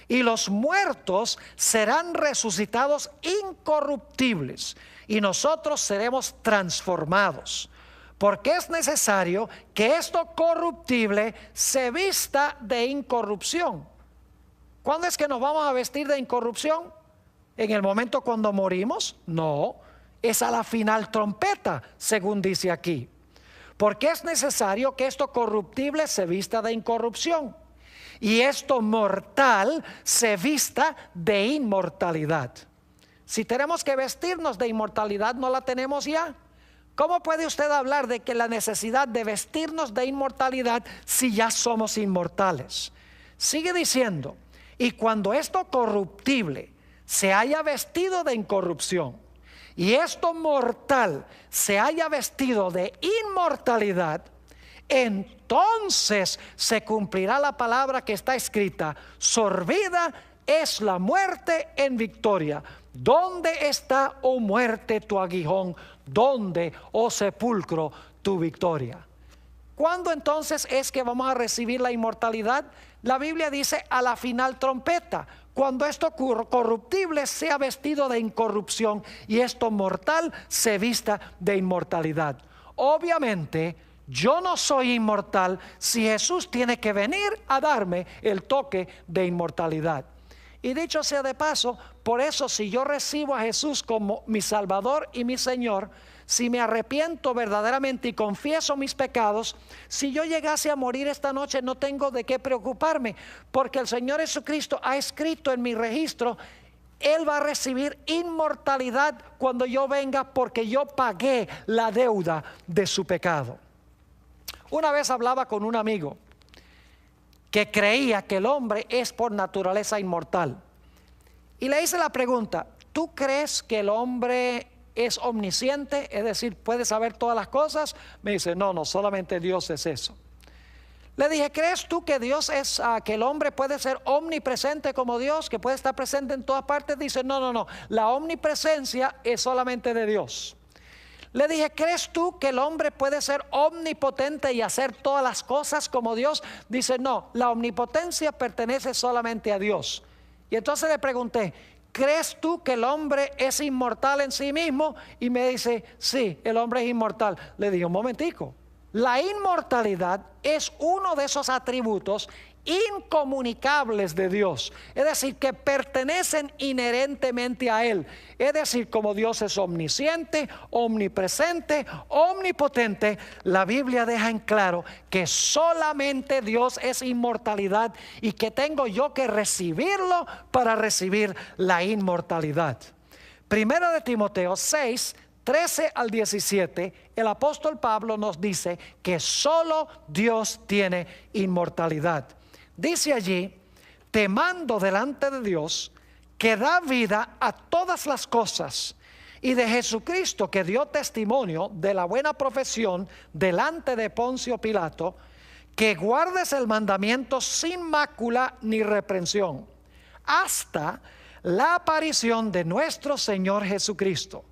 Y los muertos serán resucitados incorruptibles, y nosotros seremos transformados. Porque es necesario que esto corruptible se vista de incorrupción. ¿Cuándo es que nos vamos a vestir de incorrupción? ¿En el momento cuando morimos? No, es a la final trompeta, según dice aquí. Porque es necesario que esto corruptible se vista de incorrupción y esto mortal se vista de inmortalidad. Si tenemos que vestirnos de inmortalidad, ¿no la tenemos ya? ¿Cómo puede usted hablar de que la necesidad de vestirnos de inmortalidad si ya somos inmortales? Sigue diciendo: y cuando esto corruptible se haya vestido de incorrupción y esto mortal se haya vestido de inmortalidad, entonces se cumplirá la palabra que está escrita: sorbida es la muerte en victoria. ¿Dónde está, oh muerte, tu aguijón? ¿Dónde, oh sepulcro, tu victoria? ¿Cuándo entonces es que vamos a recibir la inmortalidad? La Biblia dice: a la final trompeta, cuando esto corruptible sea vestido de incorrupción y esto mortal se vista de inmortalidad. Obviamente yo no soy inmortal si Jesús tiene que venir a darme el toque de inmortalidad. Y dicho sea de paso, por eso si yo recibo a Jesús como mi Salvador y mi Señor, si me arrepiento verdaderamente y confieso mis pecados, si yo llegase a morir esta noche, no tengo de qué preocuparme, porque el Señor Jesucristo ha escrito en mi registro: Él va a recibir inmortalidad cuando yo venga, porque yo pagué la deuda de su pecado. Una vez hablaba con un amigo que creía que el hombre es por naturaleza inmortal, y le hice la pregunta: ¿tú crees que el hombre es omnisciente? Es decir, ¿puede saber todas las cosas? Me dice: no, solamente Dios es eso. Le dije: ¿crees tú que Dios es, que el hombre puede ser omnipresente como Dios, que puede estar presente en todas partes? Dice: no, la omnipresencia es solamente de Dios. Le dije: ¿crees tú que el hombre puede ser omnipotente y hacer todas las cosas como Dios? Dice: no, la omnipotencia pertenece solamente a Dios. Y entonces le pregunté: ¿crees tú que el hombre es inmortal en sí mismo? Y me dice: sí, el hombre es inmortal. Le dije: un momentico, la inmortalidad es uno de esos atributos incomunicables de Dios, es decir, que pertenecen inherentemente a Él. Es decir, como Dios es omnisciente, omnipresente, omnipotente, la Biblia deja en claro que solamente Dios es inmortalidad y que tengo yo que recibirlo para recibir la inmortalidad. Primera de Timoteo 6, 13 al 17, el apóstol Pablo nos dice que solo Dios tiene inmortalidad. Dice allí: te mando delante de Dios, que da vida a todas las cosas, y de Jesucristo, que dio testimonio de la buena profesión delante de Poncio Pilato, que guardes el mandamiento sin mácula ni reprensión, hasta la aparición de nuestro Señor Jesucristo,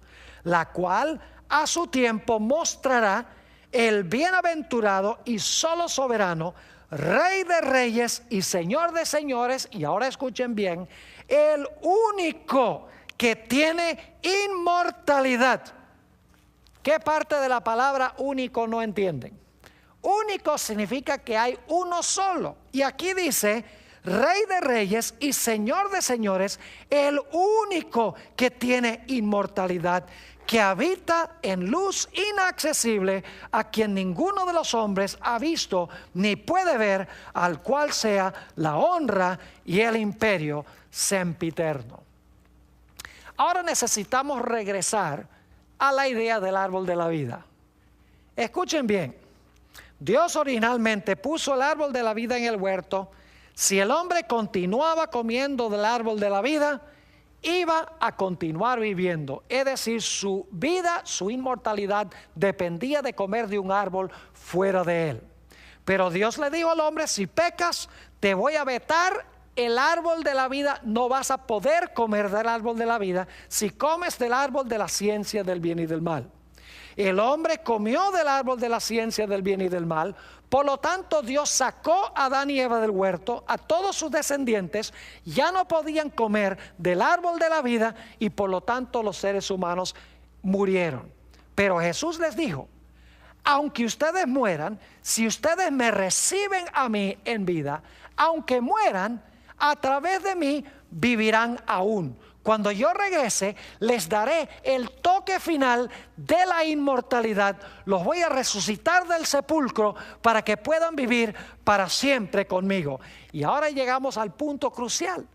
la cual a su tiempo mostrará el bienaventurado y solo soberano, Rey de reyes y Señor de señores. Y ahora escuchen bien: el único que tiene inmortalidad. ¿Qué parte de la palabra único no entienden? Único significa que hay uno solo, y aquí dice Rey de reyes y Señor de señores, el único que tiene inmortalidad. que habita en luz inaccesible, a quien ninguno de los hombres ha visto ni puede ver, al cual sea la honra y el imperio sempiterno. Ahora necesitamos regresar a la idea del árbol de la vida. Escuchen bien, Dios originalmente puso el árbol de la vida en el huerto. Si el hombre continuaba comiendo del árbol de la vida, iba a continuar viviendo. Es decir, su vida, su inmortalidad dependía de comer de un árbol fuera de él. Pero Dios le dijo al hombre: si pecas, te voy a vetar el árbol de la vida. No vas a poder comer del árbol de la vida si comes del árbol de la ciencia del bien y del mal. El hombre comió del árbol de la ciencia del bien y del mal. Por lo tanto, Dios sacó a Adán y Eva del huerto. A todos sus descendientes ya no podían comer del árbol de la vida, y por lo tanto los seres humanos murieron. Pero Jesús les dijo: aunque ustedes mueran, si ustedes me reciben a mí en vida, aunque mueran, a través de mí vivirán aún. Cuando yo regrese, les daré el toque final de la inmortalidad. Los voy a resucitar del sepulcro para que puedan vivir para siempre conmigo. Y ahora llegamos al punto crucial.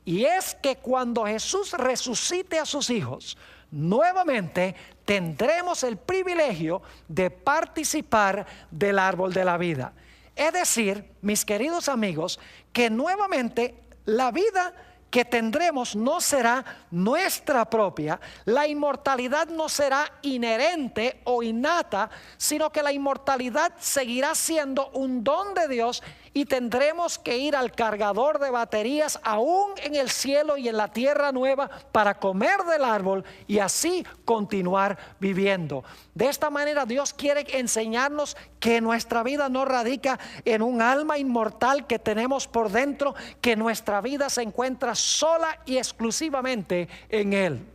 Y es que cuando Jesús resucite a sus hijos, nuevamente tendremos el privilegio de participar del árbol de la vida. Es decir, mis queridos amigos, que nuevamente la vida que tendremos no será nuestra propia. La inmortalidad no será inherente o innata, sino que la inmortalidad seguirá siendo un don de Dios, y tendremos que ir al cargador de baterías aún en el cielo y en la tierra nueva para comer del árbol y así continuar viviendo. De esta manera Dios quiere enseñarnos que nuestra vida no radica en un alma inmortal que tenemos por dentro, que nuestra vida se encuentra sola y exclusivamente en Él.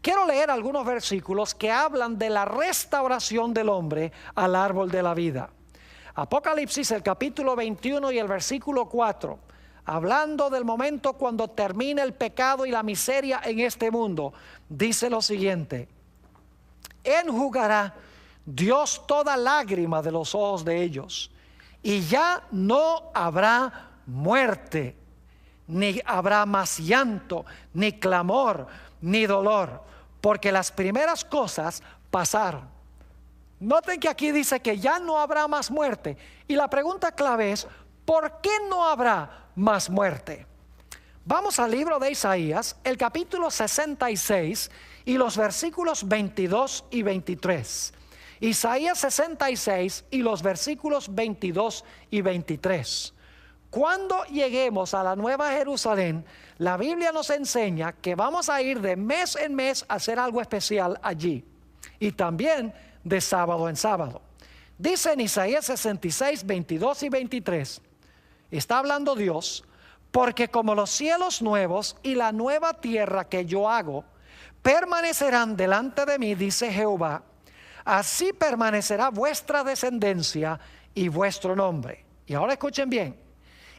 Quiero leer algunos versículos que hablan de la restauración del hombre al árbol de la vida. Apocalipsis, el capítulo 21 y el versículo 4, hablando del momento cuando termine el pecado y la miseria en este mundo, dice lo siguiente: enjugará Dios toda lágrima de los ojos de ellos, y ya no habrá muerte, ni habrá más llanto, ni clamor, ni dolor, porque las primeras cosas pasaron. Noten que aquí dice que ya no habrá más muerte. Y la pregunta clave es: ¿por qué no habrá más muerte? Vamos al libro de Isaías, el capítulo 66 y los versículos 22 y 23. Isaías 66 y los versículos 22 y 23. Cuando lleguemos a la Nueva Jerusalén, la Biblia nos enseña que vamos a ir de mes en mes a hacer algo especial allí, y también de sábado en sábado. Dice en Isaías 66, 22 y 23, está hablando Dios: porque como los cielos nuevos y la nueva tierra que yo hago permanecerán delante de mí, dice Jehová, así permanecerá vuestra descendencia y vuestro nombre. Y ahora escuchen bien: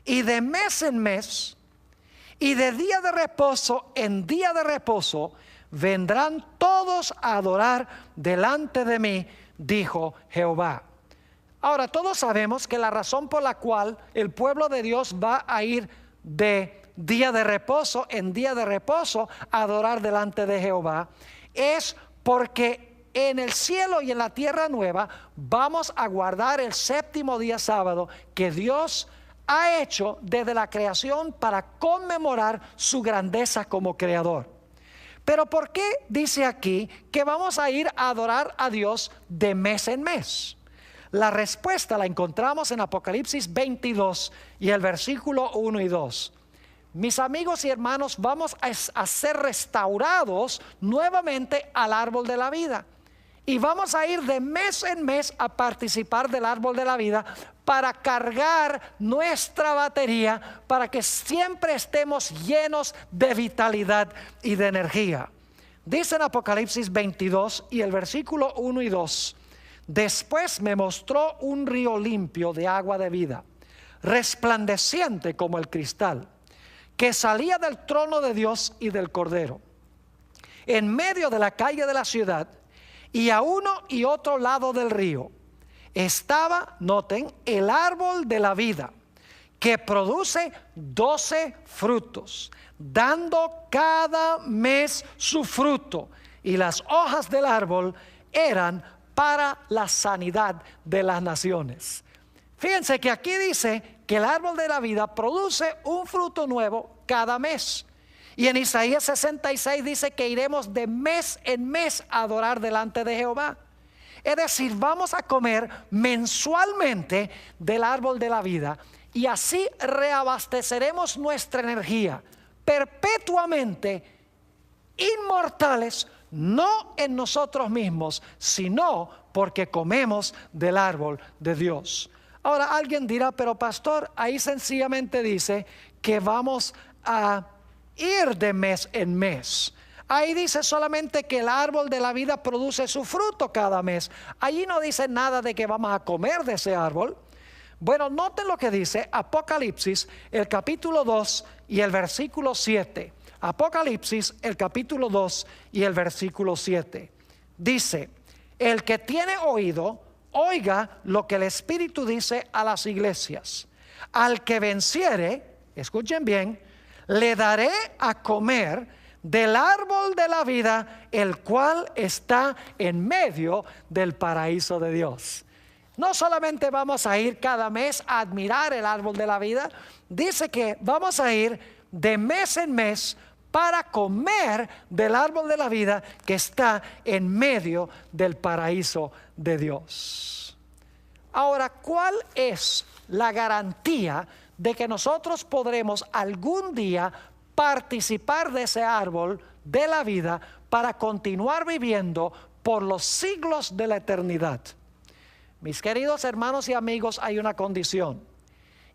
y de mes en mes y de día de reposo en día de reposo vendrán todos a adorar delante de mí, dijo Jehová. Ahora, todos sabemos que la razón por la cual el pueblo de Dios va a ir de día de reposo en día de reposo a adorar delante de Jehová es porque en el cielo y en la tierra nueva vamos a guardar el séptimo día sábado que Dios ha hecho desde la creación para conmemorar su grandeza como creador. Pero ¿por qué dice aquí que vamos a ir a adorar a Dios de mes en mes? La respuesta la encontramos en Apocalipsis 22 y el versículo 1 y 2. Mis amigos y hermanos, vamos a ser restaurados nuevamente al árbol de la vida. Y vamos a ir de mes en mes a participar del árbol de la vida para cargar nuestra batería, para que siempre estemos llenos de vitalidad y de energía. Dice en Apocalipsis 22 y el versículo 1 y 2: después me mostró un río limpio de agua de vida, resplandeciente como el cristal, que salía del trono de Dios y del Cordero. en medio de la calle de la ciudad, y a uno y otro lado del río estaba, noten, el árbol de la vida, que produce 12 frutos, dando cada mes su fruto, y las hojas del árbol eran para la sanidad de las naciones. Fíjense que aquí dice que el árbol de la vida produce un fruto nuevo cada mes. Y en Isaías 66 dice que iremos de mes en mes a adorar delante de Jehová. Es decir, vamos a comer mensualmente del árbol de la vida, y así reabasteceremos nuestra energía perpetuamente, inmortales, no en nosotros mismos, sino porque comemos del árbol de Dios. Ahora alguien dirá, pero pastor, ahí sencillamente dice que vamos a ir de mes en mes. Ahí dice solamente que el árbol de la vida produce su fruto cada mes. Allí no dice nada de que vamos a comer de ese árbol. Bueno, noten lo que dice Apocalipsis, el capítulo 2 y el versículo 7. Apocalipsis, el capítulo 2 y el versículo 7. Dice: el que tiene oído, oiga lo que el Espíritu dice a las iglesias. Al que venciere, escuchen bien, le daré a comer del árbol de la vida, el cual está en medio del paraíso de Dios. No solamente vamos a ir cada mes a admirar el árbol de la vida, dice que vamos a ir de mes en mes para comer del árbol de la vida que está en medio del paraíso de Dios. Ahora, ¿cuál es la garantía de que nosotros podremos algún día participar de ese árbol de la vida para continuar viviendo por los siglos de la eternidad? Mis queridos hermanos y amigos, hay una condición,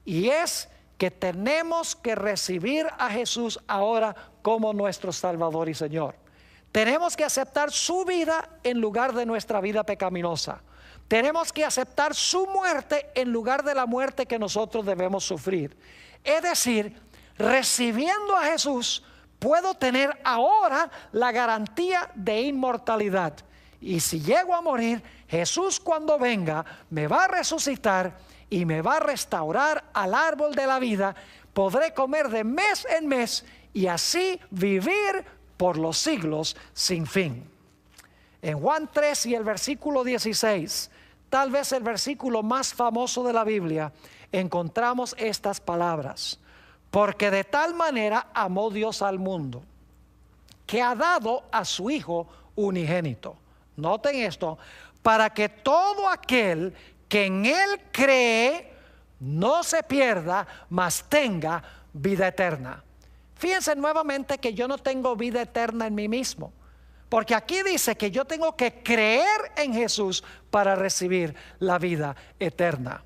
y es que tenemos que recibir a Jesús ahora como nuestro Salvador y Señor. Tenemos que aceptar su vida en lugar de nuestra vida pecaminosa. Tenemos que aceptar su muerte en lugar de la muerte que nosotros debemos sufrir. Es decir, recibiendo a Jesús, puedo tener ahora la garantía de inmortalidad. Y si llego a morir, Jesús cuando venga me va a resucitar y me va a restaurar al árbol de la vida. Podré comer de mes en mes y así vivir por los siglos sin fin. En Juan 3 y el versículo 16, tal vez el versículo más famoso de la Biblia, encontramos estas palabras: porque de tal manera amó Dios al mundo, que ha dado a su Hijo unigénito. Noten esto: para que todo aquel que en Él cree no se pierda, mas tenga vida eterna. Fíjense nuevamente que yo no tengo vida eterna en mí mismo, porque aquí dice que yo tengo que creer en Jesús para recibir la vida eterna.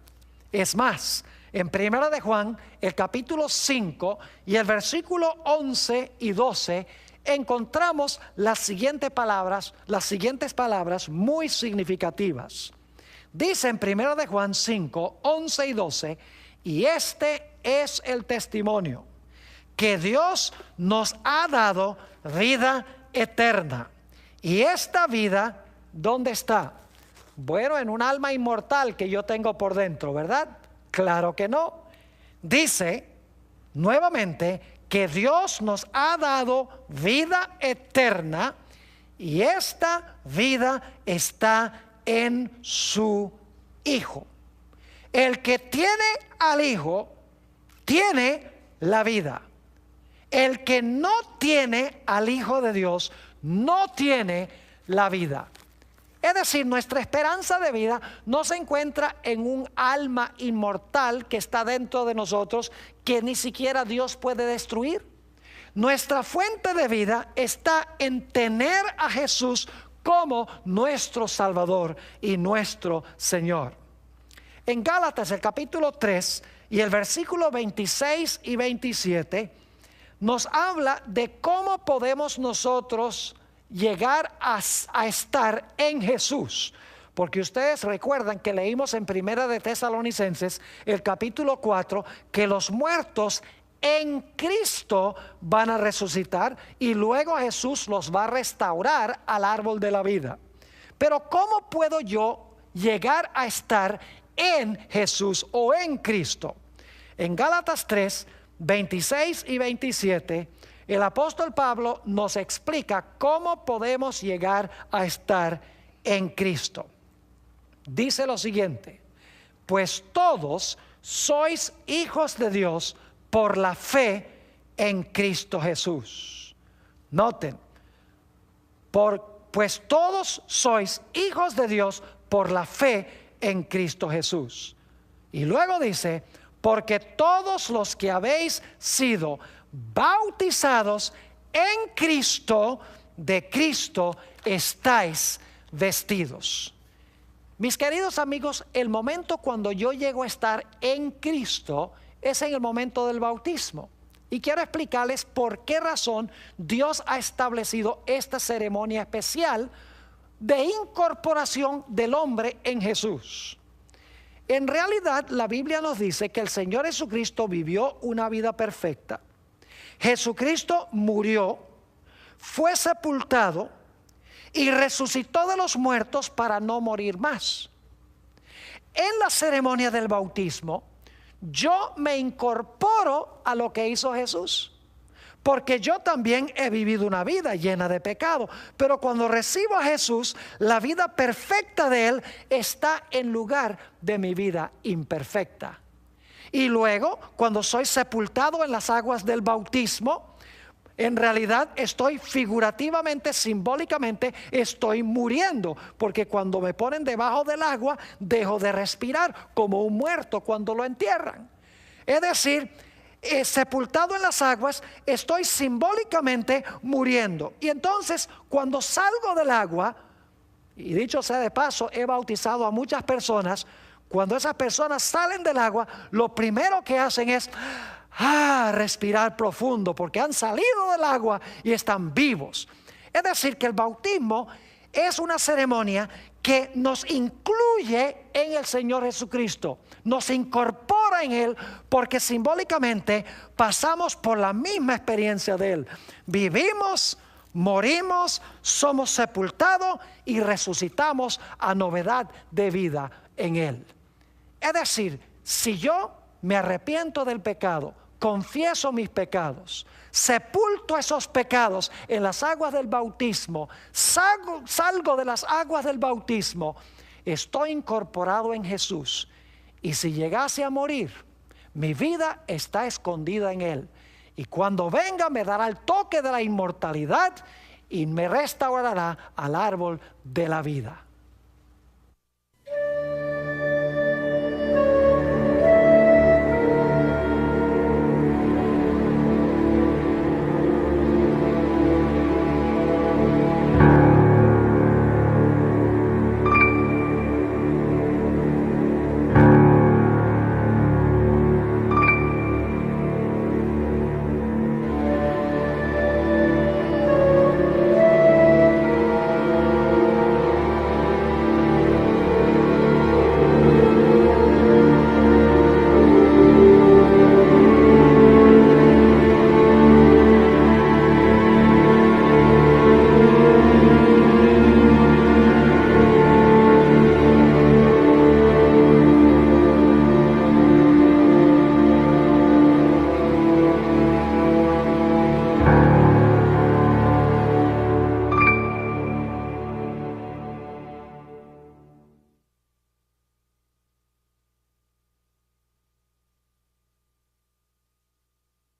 Es más, en 1 de Juan, el capítulo 5 y el versículo 11 y 12, encontramos las siguientes palabras muy significativas. Dice en 1 de Juan 5, 11 y 12: y este es el testimonio, que Dios nos ha dado vida eterna. Y esta vida, ¿dónde está? Bueno, en un alma inmortal que yo tengo por dentro, ¿verdad? Claro que no. Dice nuevamente que Dios nos ha dado vida eterna, y esta vida está en su Hijo. El que tiene al Hijo tiene la vida. El que no tiene al Hijo de Dios no tiene la vida. Es decir, nuestra esperanza de vida no se encuentra en un alma inmortal que está dentro de nosotros, que ni siquiera Dios puede destruir. Nuestra fuente de vida está en tener a Jesús como nuestro Salvador y nuestro Señor. En Gálatas, el capítulo 3 y el versículo 26 y 27, nos habla de cómo podemos nosotros llegar a estar en Jesús. Porque ustedes recuerdan que leímos en Primera de Tesalonicenses, el capítulo 4, que los muertos en Cristo van a resucitar y luego Jesús los va a restaurar al árbol de la vida. Pero ¿cómo puedo yo llegar a estar en Jesús o en Cristo? En Gálatas 3, 26 y 27, el apóstol Pablo nos explica cómo podemos llegar a estar en Cristo. Dice lo siguiente: pues todos sois hijos de Dios por la fe en Cristo Jesús. Noten, pues todos sois hijos de Dios por la fe en Cristo Jesús. Y luego dice, porque todos los que habéis sido bautizados en Cristo, de Cristo estáis vestidos. Mis queridos amigos, el momento cuando yo llego a estar en Cristo es en el momento del bautismo. Y quiero explicarles por qué razón Dios ha establecido esta ceremonia especial de incorporación del hombre en Jesús. En realidad, la Biblia nos dice que el Señor Jesucristo vivió una vida perfecta. Jesucristo murió, fue sepultado y resucitó de los muertos para no morir más. En la ceremonia del bautismo, yo me incorporo a lo que hizo Jesús, porque yo también he vivido una vida llena de pecado, pero cuando recibo a Jesús, la vida perfecta de Él está en lugar de mi vida imperfecta. Y luego, cuando soy sepultado en las aguas del bautismo, en realidad estoy figurativamente, simbólicamente, estoy muriendo, porque cuando me ponen debajo del agua, dejo de respirar como un muerto cuando lo entierran. Es decir, sepultado en las aguas, estoy simbólicamente muriendo. Y entonces, cuando salgo del agua, y dicho sea de paso, he bautizado a muchas personas, cuando esas personas salen del agua, lo primero que hacen es respirar profundo, porque han salido del agua y están vivos. Es decir, que el bautismo es una ceremonia que nos incluye en el Señor Jesucristo, nos incorpora en Él, porque simbólicamente pasamos por la misma experiencia de Él. Vivimos, morimos, somos sepultados y resucitamos a novedad de vida en Él. Es decir, si yo me arrepiento del pecado, confieso mis pecados, sepulto esos pecados en las aguas del bautismo, salgo de las aguas del bautismo, estoy incorporado en Jesús. Y si llegase a morir, mi vida está escondida en Él. Y cuando venga me dará el toque de la inmortalidad y me restaurará al árbol de la vida.